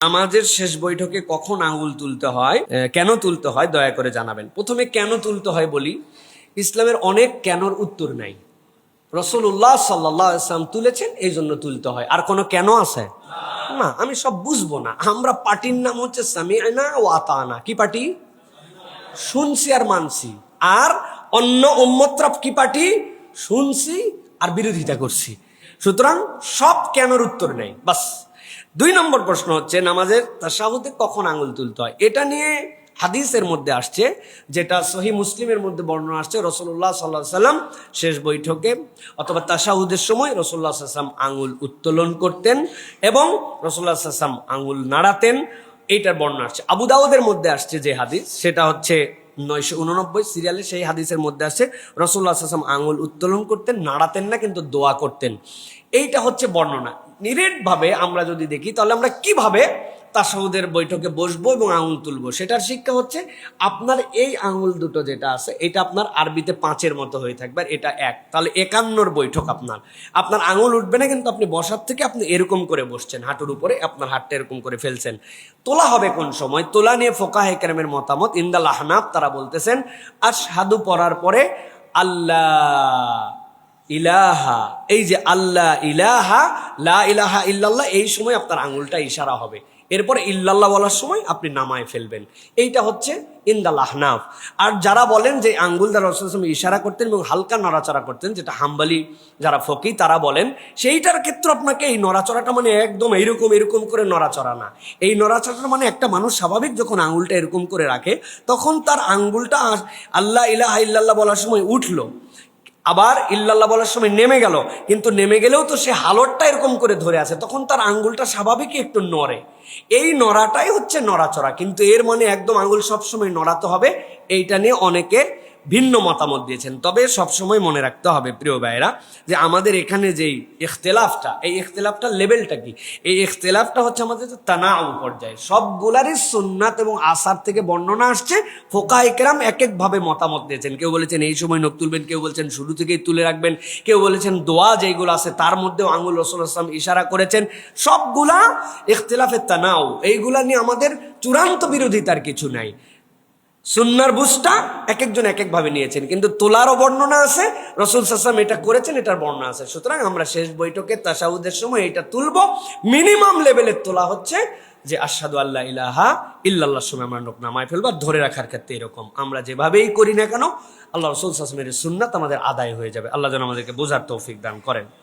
নামাজের শেষ বৈঠকে কখন আঙ্গুল তুলতে হয়, কেন তুলতে হয় দয়া করে জানাবেন। প্রথমে কেন তুলতে হয় বলি। ইসলামের অনেক কেনর উত্তর নাই। রাসূলুল্লাহ সাল্লাল্লাহু আলাইহি ওয়াসাল্লাম তুলেছেন, এই জন্য তুলতে হয়। আর কোনো কেন আছে না? আমি সব বুঝবো না। আমরা পার্টির নাম হচ্ছে সামিআনা ওয়া আতানা। কি পার্টি? শুনছি আর মানছি। আর অন্য উম্মতরা কি পার্টি? শুনছি আর বিরোধিতা করছি। সুতরাং সব কেনর উত্তর নেই। বাস। 2 নম্বর প্রশ্ন হচ্ছে নামাজের তাশাহুদে কখন আঙ্গুল তুলতে হয়। এটা নিয়ে হাদিসের মধ্যে আসছে, যেটা সহিহ মুসলিমের মধ্যে বর্ণনা আসছে। রাসূলুল্লাহ সাল্লাল্লাহু আলাইহি ওয়াসাল্লাম শেষ বৈঠকে অথবা তাশাহুদের সময় রাসূলুল্লাহ সাল্লাল্লাহু আলাইহি ওয়াসাল্লাম আঙ্গুল উত্তোলন করতেন এবং রাসূলুল্লাহ সাল্লাল্লাহু আলাইহি ওয়াসাল্লাম আঙ্গুল নাড়াতেন। এইটার বর্ণনা আসছে। আবু দাউদের মধ্যে আসছে যে হাদিস, সেটা হচ্ছে 989 সিরিয়ালে। সেই হাদিসের মধ্যে আসছে রাসূলুল্লাহ সাল্লাল্লাহু আলাইহি ওয়াসাল্লাম আঙ্গুল উত্তোলন করতেন, নাড়াতেন না, কিন্তু দোয়া করতেন। এইটা হচ্ছে বর্ণনা। নিরেট ভাবে আমরা যদি দেখি, তাহলে আমরা কিভাবে তাশাহুদের বৈঠকে বসবো এবং আঙ্গুল তুলবো, সেটার শিক্ষা হচ্ছে আপনার এই আঙ্গুল দুটো যেটা আছে, এটা আপনার আরবিতে 5-এর মতো হয়ে থাকবে, আর এটা 1। তাহলে 51 বৈঠক। আপনার আঙ্গুল উঠবে না, কিন্তু আপনি বসার থেকে আপনি এরকম করে বসছেন, হাঁটুর উপরে আপনার হাতটা এরকম করে ফেলছেন। তোলা হবে কোন সময়? তোলা নিয়ে ফুকাহে কেরামের মতামত। ইনদাল আহনাফ তারা বলতেছেন আশহাদু পড়ার পরে আল্লাহ ইলাহা, এই যে আল্লাহ ইলাহা লা ইলাহা ইল্লাল্লাহ, এই সময় আপনার আঙ্গুলটা ইশারা হবে। এরপরে ইল্লাল্লাহ বলার সময় আপনি নামায় ফেলবেন। এইটা হচ্ছে ইনদাল আহনাফ। আর যারা বলেন যে আঙ্গুল দ্বারা রাসূল সাল্লাল্লাহু আলাইহি ওয়াসাল্লাম ইশারা করতেন এবং হালকা নড়াচড়া করতেন, যেটা হাম্বলি যারা ফকি তারা বলেন, সেইটার ক্ষেত্রে আপনাকে এই নড়াচড়াটা মানে একদম এরকম করে নড়াচড়া না। এই নড়াচড়াটা মানে একটা মানুষ স্বাভাবিক যখন আঙ্গুলটা এরকম করে রাখে, তখন তার আঙ্গুলটা আল্লাহ ইলাহা ইল্লাল্লাহ বলার সময় উঠলো, আবার ইল্লাল্লাহ বলার সময় নেমে গেল, কিন্তু নেমে গেলেও তো সে হালতটা এরকম করে ধরে আছে, তখন তার আঙ্গুলটা স্বাভাবিকই একটু নড়ে। এই নড়াটাই হচ্ছে নড়াচড়া, কিন্তু এর মানে একদম আঙ্গুল সবসময় নড়াতে হবে, এইটা নিয়ে অনেকে ভিন্ন মতামত দিয়েছেন। তবে সবসময় মনে রাখতে হবে প্রিয় ভাইয়েরা, যে আমাদের এখানে যেই ইখতিলাফটা, এই ইখতিলাফটার লেভেলটা কি? এই ইখতিলাফটা হচ্ছে আমাদের তানাউ পর্যায়ে। সবগুলারই সুন্নাত এবং আসার থেকে বর্ণনা আসছে। ফুকাহায়ে কেরাম এক একভাবে মতামত দিয়েছেন। কেউ বলেছেন এই সময় নখ তুলবেন, কেউ বলছেন শুরু থেকেই তুলে রাখবেন, কেউ বলেছেন দোয়া যেগুলো আছে তার মধ্যেও আঙ্গুল রাসূলুল্লাহ সাল্লাল্লাহু আলাইহি ওয়াসাল্লাম ইশারা করেছেন। সবগুলা ইখতিলাফে তানাউ। এইগুলা নিয়ে আমাদের চূড়ান্ত বিরোধিতার কিছু নাই। সুন্নাহর বুঝটা এক একজন এক একভাবে নিয়েছেন, কিন্তু তোলারও বর্ণনা আছে। রাসূল সাল্লাল্লাহু আলাইহি ওয়াসাল্লাম এটা করেছেন, এটার বর্ণনা আছে। সুতরাং আমরা শেষ বৈঠকে তাশাহুদের সময় এটা তুলবো। মিনিমাম লেভেলের তোলা হচ্ছে যে আশহাদু আল্লা ইলাহা ইল্লাল্লাহর সময় আমরা নখ নামায় ফেলবো। ধরে রাখার ক্ষেত্রে এরকম আমরা যেভাবেই করি না কেন, আল্লাহ রাসূল সাল্লাল্লাহু আলাইহি ওয়াসাল্লামের সুন্নাত আমাদের আদায় হয়ে যাবে। আল্লাহ যেন আমাদেরকে বোঝার তৌফিক দান করেন।